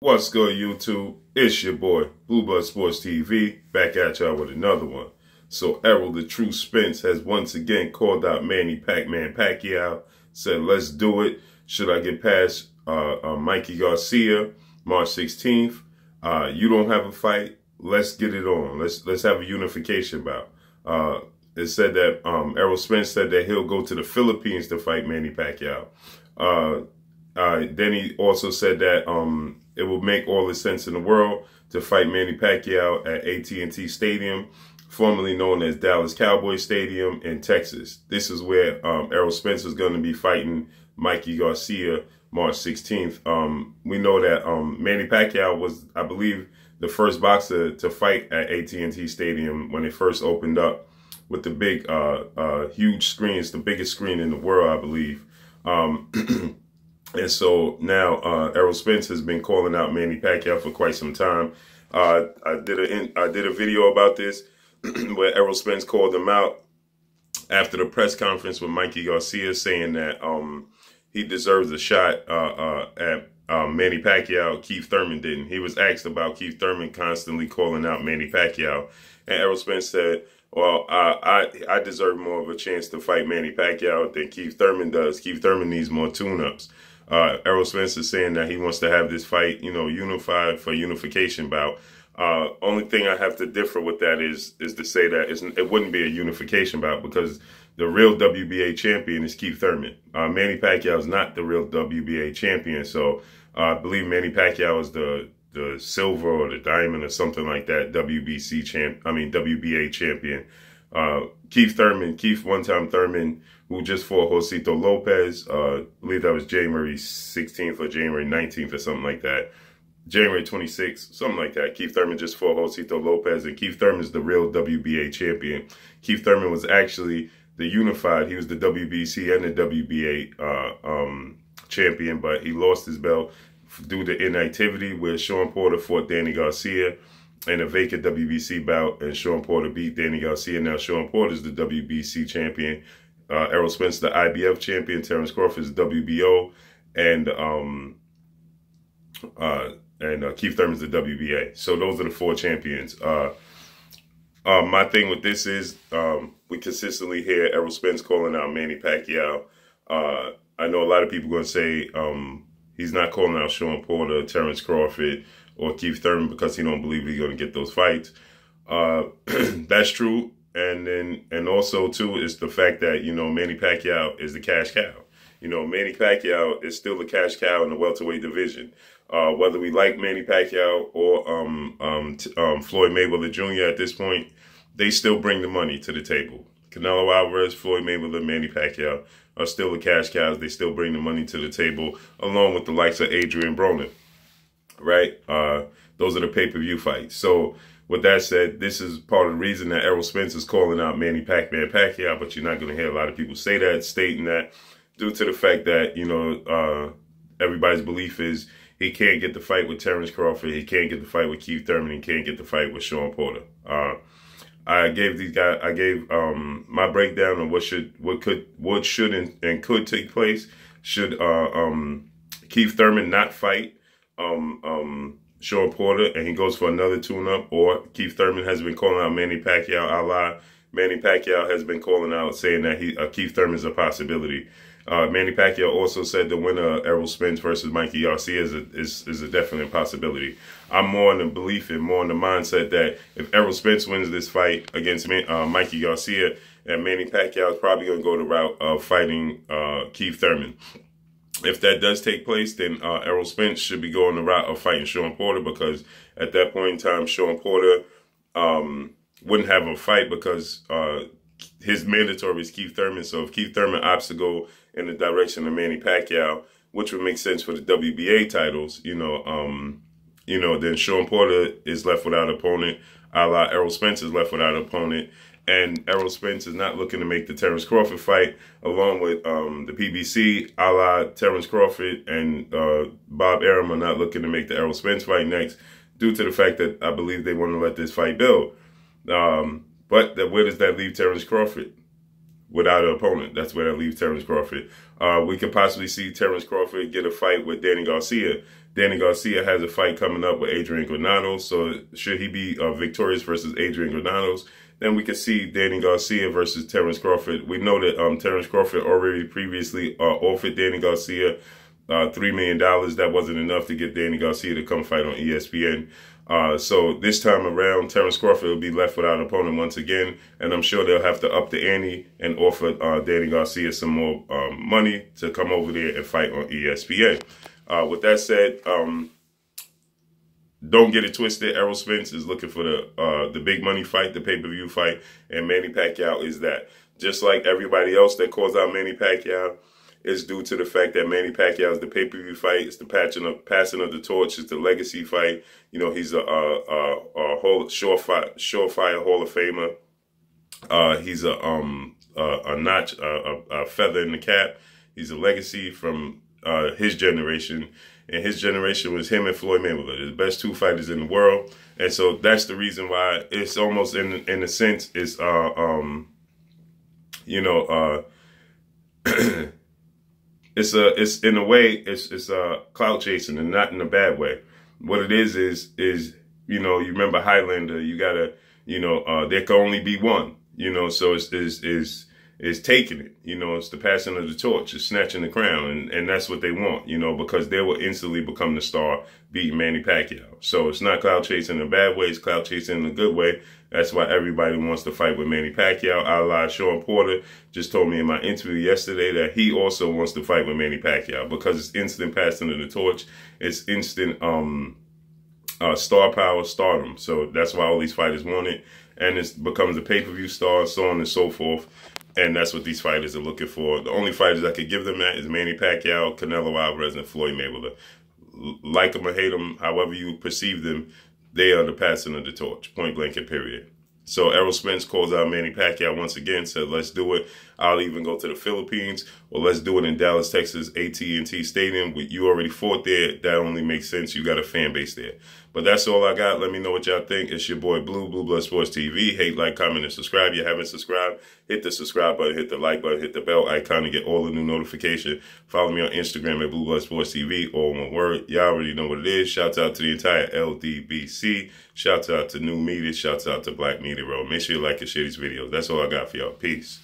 What's good, YouTube? It's your boy, Bluebird Sports TV, back at y'all with another one. So Errol, the true Spence, has once again called out Manny "PACMAN" Pacquiao, said, let's do it. Should I get past Mikey Garcia, March 16th? You don't have a fight. Let's get it on. Let's have a unification bout. It said that Errol Spence said that he'll go to the Philippines to fight Manny Pacquiao. Then he also said that it will make all the sense in the world to fight Manny Pacquiao at AT&T Stadium, formerly known as Dallas Cowboys Stadium in Texas. This is where Errol Spence is going to be fighting Mikey Garcia March 16th. We know that Manny Pacquiao was, I believe, the first boxer to fight at AT&T Stadium when it first opened up with the big, huge screens, the biggest screen in the world, I believe. And so now Errol Spence has been calling out Manny Pacquiao for quite some time. I did a video about this where Errol Spence called him out after the press conference with Mikey Garcia, saying that he deserves a shot at Manny Pacquiao. Keith Thurman didn't. He was asked about Keith Thurman constantly calling out Manny Pacquiao, and Errol Spence said, well, I deserve more of a chance to fight Manny Pacquiao than Keith Thurman does. Keith Thurman needs more tune-ups. Errol Spence is saying that he wants to have this fight, you know, unified for unification bout. Only thing I have to differ with that is to say that it wouldn't be a unification bout because the real WBA champion is Keith Thurman. Manny Pacquiao is not the real WBA champion. So I believe Manny Pacquiao is the silver or the diamond or something like that WBA champion. Keith one-time Thurman, who just fought Josito Lopez, I believe that was January 16th or January 19th or something like that. January 26th, something like that. Keith Thurman just fought Josito Lopez, and Keith Thurman is the real WBA champion. Keith Thurman was actually the unified. He was the WBC and the WBA champion, but he lost his belt due to inactivity, where Sean Porter fought Danny Garcia in a vacant WBC bout, and Sean Porter beat Danny Garcia. Now Sean Porter is the WBC champion. Errol Spence, the IBF champion. Terrence Crawford is WBO, and Keith Thurman is the WBA. So those are the four champions. My thing with this is we consistently hear Errol Spence calling out Manny Pacquiao. I know a lot of people are going to say he's not calling out Sean Porter, Terrence Crawford, or Keith Thurman because he don't believe he's going to get those fights. That's true. And also, too, is the fact that, you know, Manny Pacquiao is the cash cow. You know, Manny Pacquiao is still the cash cow in the welterweight division. Whether we like Manny Pacquiao or Floyd Mayweather Jr. at this point, they still bring the money to the table. Canelo Alvarez, Floyd Mayweather, Manny Pacquiao are still the cash cows. They still bring the money to the table, along with the likes of Adrian Broner, right? Those are the pay-per-view fights. So with that said, this is part of the reason that Errol Spence is calling out Manny "PACMAN" Pacquiao, but you're not going to hear a lot of people say that, stating that, due to the fact that, you know, everybody's belief is he can't get the fight with Terrence Crawford, he can't get the fight with Keith Thurman, he can't get the fight with Sean Porter. I gave my breakdown of what should and could take place. Should Keith Thurman not fight Sean Porter and he goes for another tune-up, or Keith Thurman has been calling out Manny Pacquiao a la Manny Pacquiao has been calling out, saying that Keith Thurman is a possibility. Manny Pacquiao also said the winner of Errol Spence versus Mikey Garcia is a definite possibility. I'm more in the belief and more in the mindset that if Errol Spence wins this fight against Mikey Garcia, and Manny Pacquiao is probably going to go the route of fighting Keith Thurman. If that does take place, then Errol Spence should be going the route of fighting Sean Porter, because at that point in time, Sean Porter wouldn't have a fight because his mandatory is Keith Thurman. So if Keith Thurman opts to go in the direction of Manny Pacquiao, which would make sense for the WBA titles, you know, then Sean Porter is left without an opponent, a la Errol Spence is left without an opponent. And Errol Spence is not looking to make the Terrence Crawford fight, along with the PBC, a la Terrence Crawford and Bob Arum are not looking to make the Errol Spence fight next, due to the fact that I believe they want to let this fight build. But where does that leave Terrence Crawford? without an opponent. That's where that leaves Terrence Crawford. We could possibly see Terrence Crawford get a fight with Danny Garcia. Danny Garcia has a fight coming up with Adrian Granados. So should he be victorious versus Adrian Granados, then we could see Danny Garcia versus Terrence Crawford. We know that Terrence Crawford already previously offered Danny Garcia $3 million. That wasn't enough to get Danny Garcia to come fight on ESPN. So this time around, Terrence Crawford will be left without an opponent once again, and I'm sure they'll have to up the ante and offer Danny Garcia some more money to come over there and fight on ESPN. With that said, don't get it twisted. Errol Spence is looking for the big money fight, the pay-per-view fight, and Manny Pacquiao is that. Just like everybody else that calls out Manny Pacquiao, is due to the fact that Manny Pacquiao is the pay-per-view fight. It's the passing of the torch. It's the legacy fight. You know, he's a surefire Hall of Famer. He's a feather in the cap. He's a legacy from his generation. And his generation was him and Floyd Mayweather, the best two fighters in the world. And so that's the reason why it's almost in a sense, it's it's in a way, it's clout chasing, and not in a bad way. What it is, you know, you remember Highlander, you gotta, you know, there can only be one, you know, so it's taking it, you know, it's the passing of the torch, it's snatching the crown, and that's what they want, you know, because they will instantly become the star, beating Manny Pacquiao. So it's not clout chasing in a bad way, it's clout chasing in a good way. That's why everybody wants to fight with Manny Pacquiao. A Sean Porter just told me in my interview yesterday that he also wants to fight with Manny Pacquiao because it's instant passing of the torch. It's instant star power, stardom. So that's why all these fighters want it. And it becomes a pay-per-view star, so on and so forth. And that's what these fighters are looking for. The only fighters that could give them that is Manny Pacquiao, Canelo Alvarez, and Floyd Mayweather. Like them or hate them, however you perceive them, they are the passing of the torch, point blank and period. So Errol Spence calls out Manny Pacquiao once again, said, let's do it. I'll even go to the Philippines, or let's do it in Dallas, Texas, AT&T Stadium. You already fought there. That only makes sense. You got a fan base there. But that's all I got. Let me know what y'all think. It's your boy Blue Blood Sports TV. Hate, like, comment, and subscribe. If you haven't subscribed, hit the subscribe button, hit the like button, hit the bell icon to get all the new notifications. Follow me on Instagram at Blue Blood Sports TV, all one word. Y'all already know what it is. Shouts out to the entire LDBC. Shouts out to New Media. Shouts out to Black Media Road. Make sure you like and share these videos. That's all I got for y'all. Peace.